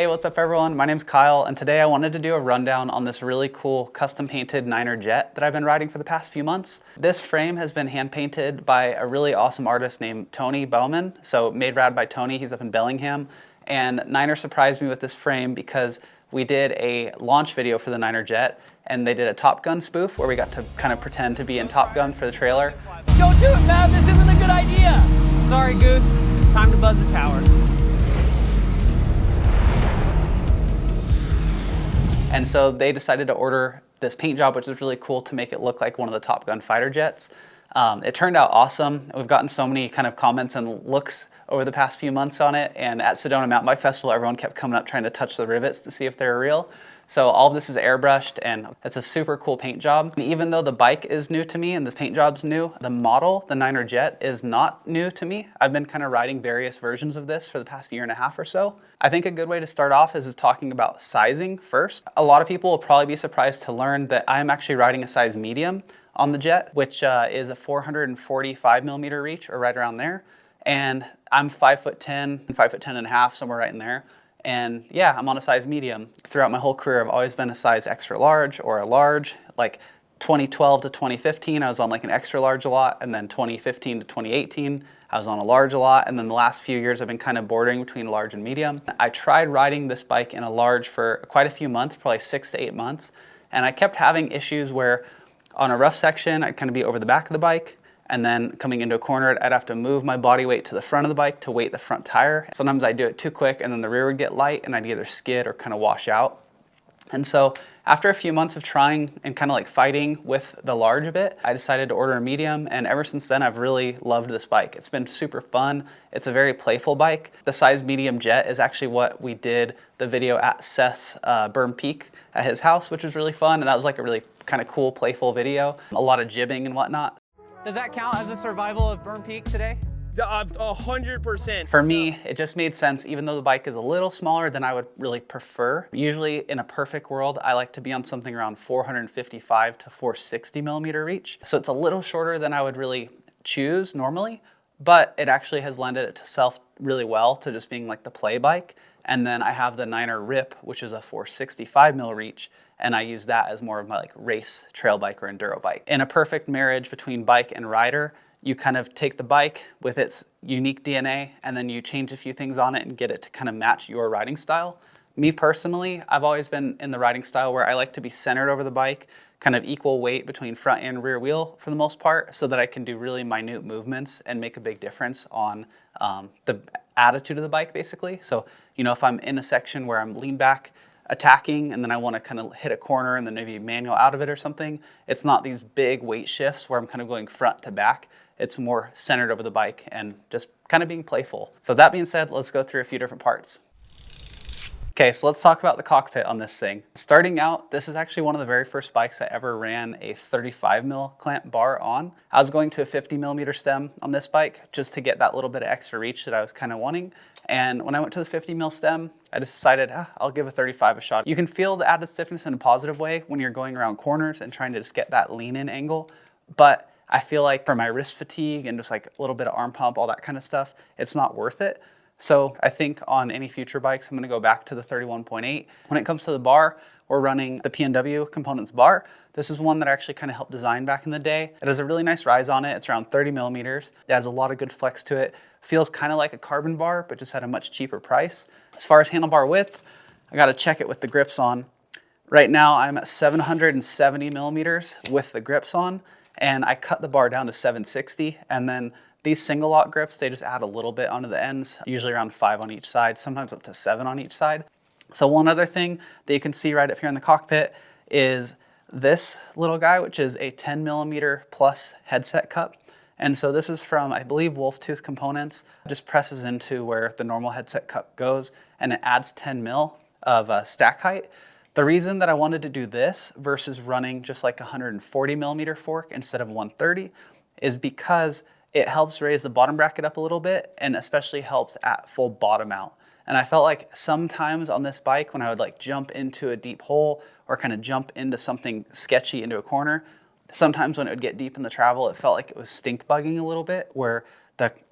Hey, what's up everyone? My name's Kyle, and today I wanted to do a rundown on this really cool custom painted Niner Jet that I've been riding for the past few months. This frame has been hand painted by a really awesome artist named Tony Bowman. So Made Rad by Tony, he's up in Bellingham. And Niner surprised me with this frame because we did a launch video for the Niner Jet, and they did a Top Gun spoof where we got to kind of pretend to be in Top Gun for the trailer. Don't do it, Mav, this isn't a good idea. Sorry, Goose, it's time to buzz the tower. And so they decided to order this paint job, which is really cool to make it look like one of the Top Gun fighter jets. It turned out awesome. We've gotten so many kind of comments and looks over the past few months on it. And at Sedona Mountain Bike Festival, everyone kept coming up trying to touch the rivets to see if they're real. So all of this is airbrushed, and it's a super cool paint job. And even though the bike is new to me and the paint job's new, the model, the Niner Jet, is not new to me. I've been kind of riding various versions of this for the past year and a half or so. I think a good way to start off is talking about sizing first. A lot of people will probably be surprised to learn that I'm actually riding a size medium on the Jet, which is a 445 millimeter reach, or right around there. And I'm 5'10", 5'10 and a half, somewhere right in there. And yeah, I'm on a size medium. Throughout my whole career, I've always been a size extra large or a large. Like 2012 to 2015, I was on like an extra large a lot. And then 2015 to 2018, I was on a large a lot. And then the last few years, I've been kind of bordering between large and medium. I tried riding this bike in a large for quite a few months, probably 6 to 8 months. And I kept having issues where on a rough section, I'd kind of be over the back of the bike. And then coming into a corner, I'd have to move my body weight to the front of the bike to weight the front tire. Sometimes I'd do it too quick and then the rear would get light and I'd either skid or kind of wash out. And so after a few months of trying and kind of like fighting with the large a bit, I decided to order a medium. And ever since then, I've really loved this bike. It's been super fun. It's a very playful bike. The size medium Jet is actually what we did the video at Seth's Berm Peak at his house, which was really fun. And that was like a really kind of cool, playful video. A lot of jibbing and whatnot. Does that count as a survival of Berm Peak today? 100%. For me, it just made sense, even though the bike is a little smaller than I would really prefer. Usually in a perfect world, I like to be on something around 455 to 460 millimeter reach. So it's a little shorter than I would really choose normally, but it actually has lended itself really well to just being like the play bike. And then I have the Niner Rip, which is a 465 mil reach, and I use that as more of my like race trail bike or enduro bike. In a perfect marriage between bike and rider, you kind of take the bike with its unique DNA and then you change a few things on it and get it to kind of match your riding style. Me personally, I've always been in the riding style where I like to be centered over the bike, kind of equal weight between front and rear wheel for the most part, so that I can do really minute movements and make a big difference on the attitude of the bike basically. So, you know, if I'm in a section where I'm lean back, attacking, and then I want to kind of hit a corner and then maybe manual out of it or something, it's not these big weight shifts where I'm kind of going front to back. It's more centered over the bike and just kind of being playful. So that being said, let's go through a few different parts. Okay, so let's talk about the cockpit on this thing. Starting out, this is actually one of the very first bikes I ever ran a 35 mil clamp bar on. I was going to a 50 millimeter stem on this bike just to get that little bit of extra reach that I was kind of wanting. And when I went to the 50 mil stem, I decided I'll give a 35 a shot. You can feel the added stiffness in a positive way when you're going around corners and trying to just get that lean in angle. But I feel like for my wrist fatigue and just like a little bit of arm pump, all that kind of stuff, it's not worth it. So I think on any future bikes, I'm gonna go back to the 31.8. When it comes to the bar, we're running the P&W Components bar. This is one that I actually kind of helped design back in the day. It has a really nice rise on it. It's around 30 millimeters. It adds a lot of good flex to it. Feels kind of like a carbon bar, but just at a much cheaper price. As far as handlebar width, I gotta check it with the grips on. Right now, I'm at 770 millimeters with the grips on, and I cut the bar down to 760, and then these single lock grips, they just add a little bit onto the ends, usually around 5 on each side, sometimes up to 7 on each side. So one other thing that you can see right up here in the cockpit is this little guy, which is a 10 millimeter plus headset cup. And so this is from, I believe, Wolf Tooth Components. It just presses into where the normal headset cup goes, and it adds 10 mil of stack height. The reason that I wanted to do this versus running just like a 140 millimeter fork instead of 130 is because it helps raise the bottom bracket up a little bit, and especially helps at full bottom out. And I felt like sometimes on this bike, when I would like jump into a deep hole or kind of jump into something sketchy into a corner, sometimes when it would get deep in the travel, it felt like it was stink bugging a little bit, where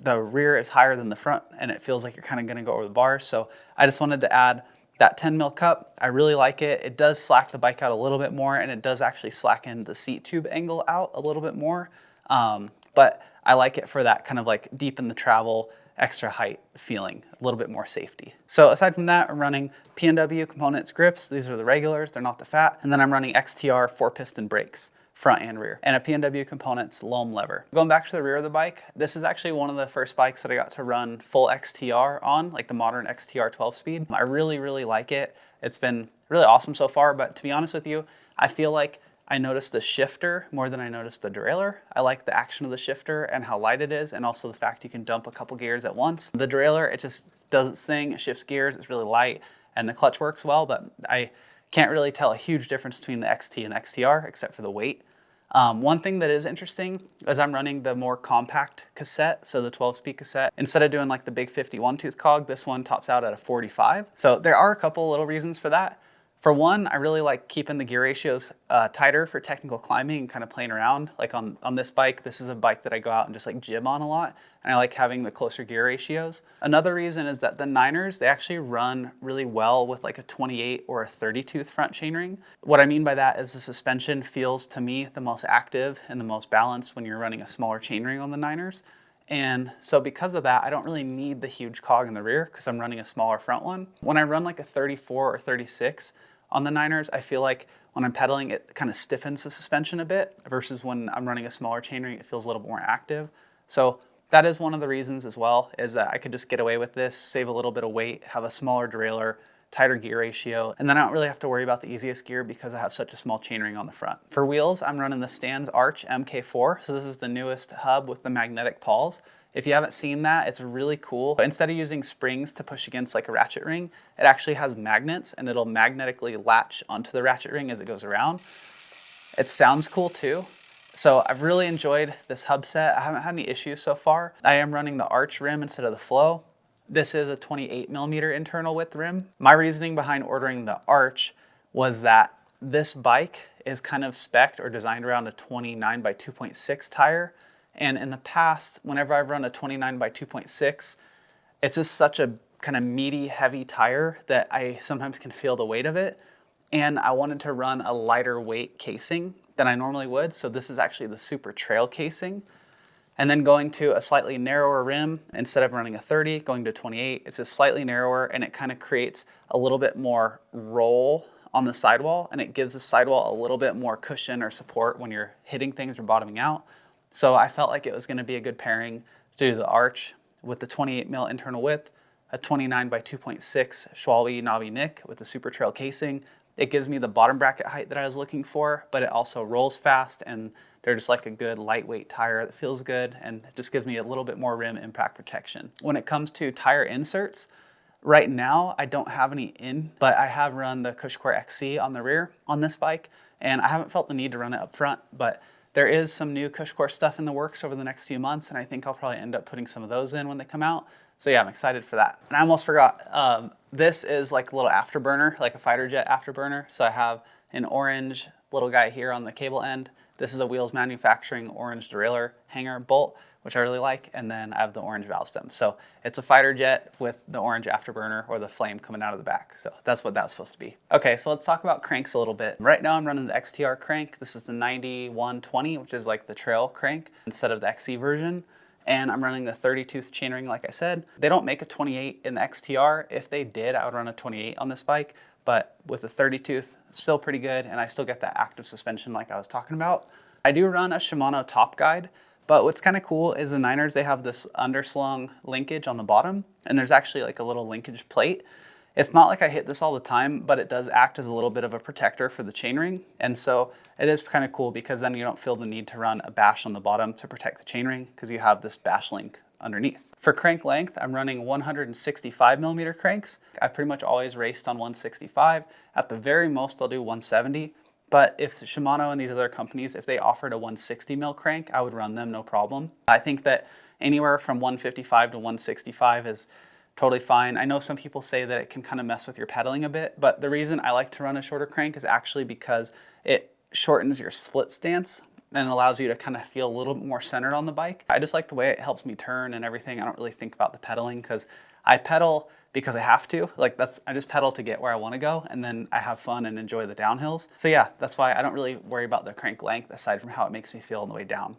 the rear is higher than the front and it feels like you're kind of going to go over the bars. So I just wanted to add That 10 mil cup, I really like it. It does slack the bike out a little bit more, and it does actually slacken the seat tube angle out a little bit more. But I like it for that kind of like deep in the travel, extra height feeling, a little bit more safety. So aside from that, I'm running P&W components grips. These are the regulars, they're not the fat. And then I'm running XTR 4-piston brakes, front and rear, and a P&W components loam lever. Going back to the rear of the bike, this is actually one of the first bikes that I got to run full XTR on, like the modern XTR 12-speed. I really, really like it. It's been really awesome so far, but to be honest with you, I feel like I noticed the shifter more than I noticed the derailleur. I like the action of the shifter and how light it is, and also the fact you can dump a couple gears at once. The derailleur, it just does its thing, it shifts gears, it's really light, and the clutch works well, but I can't really tell a huge difference between the XT and the XTR except for the weight. One thing that is interesting is I'm running the more compact cassette, so the 12-speed cassette. Instead of doing like the big 51 tooth cog, this one tops out at a 45. So there are a couple little reasons for that. For one, I really like keeping the gear ratios tighter for technical climbing and kind of playing around. Like on this bike, this is a bike that I go out and just like gym on a lot, and I like having the closer gear ratios. Another reason is that the Niners, they actually run really well with like a 28 or a 30 tooth front chainring. What I mean by that is the suspension feels to me the most active and the most balanced when you're running a smaller chainring on the Niners. And so because of that, I don't really need the huge cog in the rear because I'm running a smaller front one. When I run like a 34 or 36 on the Niners, I feel like when I'm pedaling, it kind of stiffens the suspension a bit versus when I'm running a smaller chainring, it feels a little more active. So that is one of the reasons as well, is that I could just get away with this, save a little bit of weight, have a smaller derailleur, tighter gear ratio, and then I don't really have to worry about the easiest gear because I have such a small chainring on the front. For wheels, I'm running the Stans Arch MK4, so this is the newest hub with the magnetic pawls. If you haven't seen that, it's really cool. But instead of using springs to push against like a ratchet ring, it actually has magnets, and it'll magnetically latch onto the ratchet ring as it goes around. It sounds cool too. So I've really enjoyed this hub set. I haven't had any issues so far. I am running the Arch rim instead of the Flow. This is a 28 millimeter internal width rim. My reasoning behind ordering the Arch was that this bike is kind of spec'd or designed around a 29 by 2.6 tire. And in the past, whenever I've run a 29 by 2.6, it's just such a kind of meaty, heavy tire that I sometimes can feel the weight of it. And I wanted to run a lighter weight casing than I normally would. So this is actually the Super Trail casing. And then going to a slightly narrower rim, instead of running a 30, going to 28, it's just slightly narrower, and it kind of creates a little bit more roll on the sidewall, and it gives the sidewall a little bit more cushion or support when you're hitting things or bottoming out. So I felt like it was going to be a good pairing to do the Arch with the 28 mil internal width, a 29 by 2.6 Schwalbe knobby nick with the Super Trail casing. It gives me the bottom bracket height that I was looking for, but it also rolls fast, and they're just like a good lightweight tire that feels good and just gives me a little bit more rim impact protection. When it comes to tire inserts, right now I don't have any in, but I have run the Cushcore XC on the rear on this bike, and I haven't felt the need to run it up front, but there is some new Cushcore stuff in the works over the next few months, and I think I'll probably end up putting some of those in when they come out. So yeah, I'm excited for that. And I almost forgot, this is like a little afterburner, like a fighter jet afterburner. So I have an orange little guy here on the cable end. This is a Wheels Manufacturing orange derailleur hanger bolt, which I really like. And then I have the orange valve stem. So it's a fighter jet with the orange afterburner or the flame coming out of the back. So that's what that's supposed to be. Okay, so let's talk about cranks a little bit. Right now I'm running the XTR crank. This is the 9120, which is like the trail crank instead of the XC version. And I'm running the 30 tooth chainring, like I said. They don't make a 28 in the XTR. If they did, I would run a 28 on this bike. But with the 30 tooth, still pretty good, and I still get that active suspension like I was talking about. I do run a Shimano top guide, but what's kind of cool is the Niners, they have this underslung linkage on the bottom, and there's actually like a little linkage plate. It's not like I hit this all the time, but it does act as a little bit of a protector for the chainring. And so it is kind of cool because then you don't feel the need to run a bash on the bottom to protect the chainring because you have this bash link underneath. For crank length, I'm running 165 millimeter cranks. I pretty much always raced on 165. At the very most, I'll do 170. But if Shimano and these other companies, if they offered a 160 mil crank, I would run them no problem. I think that anywhere from 155 to 165 is totally fine. I know some people say that it can kind of mess with your pedaling a bit, but the reason I like to run a shorter crank is actually because it shortens your split stance and allows you to kind of feel a little bit more centered on the bike. I just like the way it helps me turn and everything. I don't really think about the pedaling because I pedal because I have to. Like I just pedal to get where I want to go, and then I have fun and enjoy the downhills. So yeah, that's why I don't really worry about the crank length aside from how it makes me feel on the way down.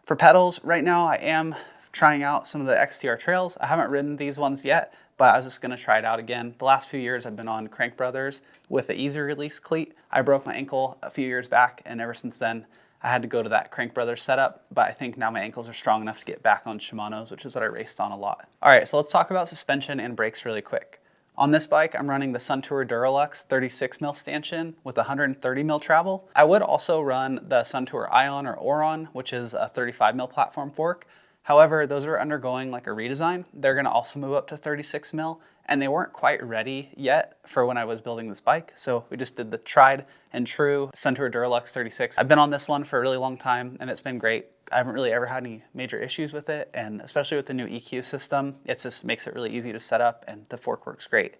For pedals, right now I am trying out some of the XTR trails. I haven't ridden these ones yet, but I was just gonna try it out again. The last few years I've been on Crank Brothers with the easy release cleat. I broke my ankle a few years back, and ever since then I had to go to that Crank Brothers setup, but I think now my ankles are strong enough to get back on Shimano's, which is what I raced on a lot. All right, so let's talk about suspension and brakes really quick. On this bike, I'm running the Suntour Duralux 36 mil stanchion with 130 mil travel. I would also run the Suntour Ion or Oron, which is a 35 mil platform fork. However, those are undergoing like a redesign. They're gonna also move up to 36 mil, and they weren't quite ready yet for when I was building this bike. So we just did the tried and true Suntour Duralux 36. I've been on this one for a really long time, and it's been great. I haven't really ever had any major issues with it, and especially with the new EQ system, it just makes it really easy to set up, and the fork works great.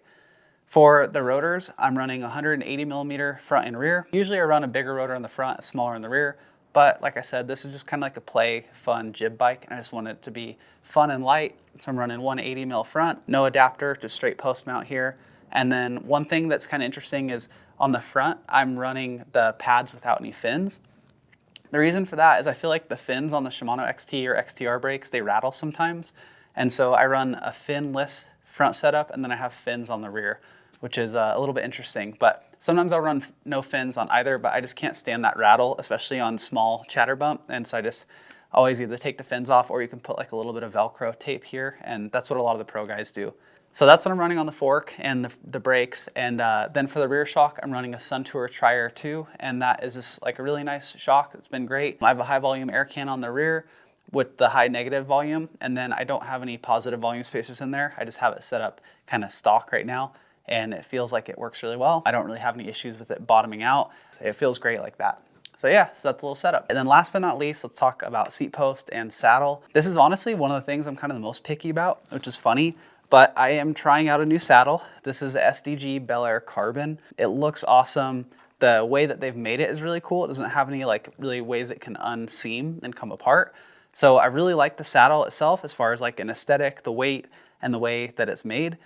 For the rotors, I'm running 180 millimeter front and rear. Usually I run a bigger rotor in the front, a smaller in the rear, but like I said, this is just kind of like a play, fun jib bike, and I just want it to be fun and light. So I'm running 180 mil front, no adapter, just straight post mount here. And then one thing that's kind of interesting is on the front, I'm running the pads without any fins. The reason for that is I feel like the fins on the Shimano XT or XTR brakes, they rattle sometimes. And so I run a fin-less front setup, and then I have fins on the rear, which is a little bit interesting. But sometimes I'll run no fins on either, but I just can't stand that rattle, especially on small chatter bump. And so I just always either take the fins off, or you can put like a little bit of Velcro tape here. And that's what a lot of the pro guys do. So that's what I'm running on the fork and the brakes. And then for the rear shock, I'm running a Suntour Trier 2, and that is just like a really nice shock. It's been great. I have a high volume air can on the rear with the high negative volume, and then I don't have any positive volume spacers in there. I just have it set up kind of stock right now, and it feels like it works really well. I don't really have any issues with it bottoming out. It feels great like that. So yeah, so that's a little setup. And then last but not least, let's talk about seat post and saddle. This is honestly one of the things I'm kind of the most picky about, which is funny, but I am trying out a new saddle. This is the SDG Bel Air Carbon. It looks awesome. The way that they've made it is really cool. It doesn't have any like really ways it can unseam and come apart. So I really like the saddle itself as far as like an aesthetic, the weight, and the way that it's made.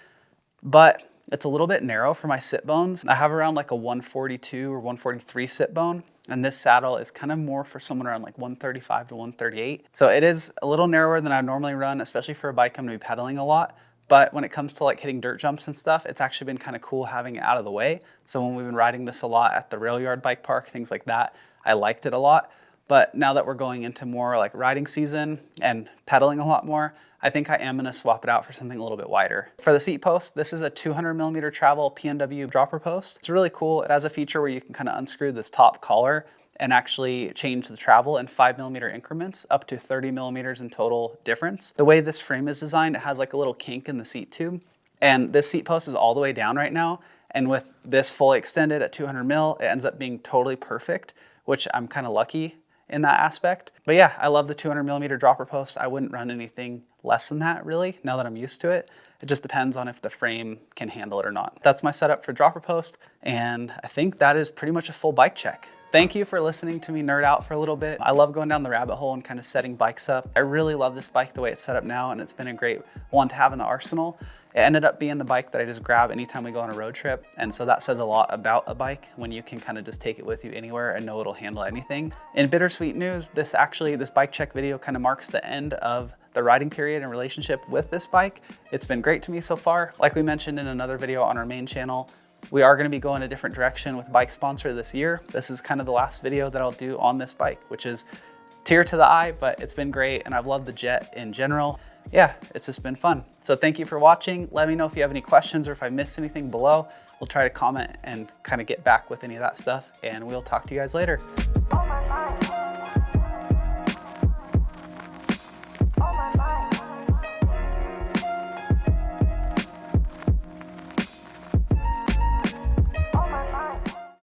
But it's a little bit narrow for my sit bones. I have around like a 142 or 143 sit bone, and this saddle is kind of more for someone around like 135 to 138. So it is a little narrower than I normally run, especially for a bike I'm gonna be pedaling a lot. But when it comes to like hitting dirt jumps and stuff, it's actually been kind of cool having it out of the way. So when we've been riding this a lot at the rail yard bike park, things like that, I liked it a lot. But now that we're going into more like riding season and pedaling a lot more, I think I am gonna swap it out for something a little bit wider. For the seat post, this is a 200 millimeter travel PNW dropper post. It's really cool. It has a feature where you can kind of unscrew this top collar and actually change the travel in 5 millimeter increments up to 30 millimeters in total difference. The way this frame is designed, it has like a little kink in the seat tube. And this seat post is all the way down right now. And with this fully extended at 200 mil, it ends up being totally perfect, which I'm kind of lucky in that aspect. But yeah, I love the 200 millimeter dropper post. I wouldn't run anything less than that really, now that I'm used to it. It just depends on if the frame can handle it or not. That's my setup for dropper post, and I think that is pretty much a full bike check. Thank you for listening to me nerd out for a little bit. I love going down the rabbit hole and kind of setting bikes up. I really love this bike the way it's set up now, and it's been a great one to have in the arsenal. It ended up being the bike that I just grab anytime we go on a road trip. And so that says a lot about a bike when you can kind of just take it with you anywhere and know it'll handle anything. In bittersweet news, this bike check video kind of marks the end of the riding period and relationship with this bike. It's been great to me so far. Like we mentioned in another video on our main channel, we are going to be going a different direction with bike sponsor this year. This is kind of the last video that I'll do on this bike, which is tear to the eye, but it's been great and I've loved the Jet in general. Yeah, it's just been fun. So thank you for watching. Let me know if you have any questions or if I missed anything below. We'll try to comment and kind of get back with any of that stuff, and we'll talk to you guys later.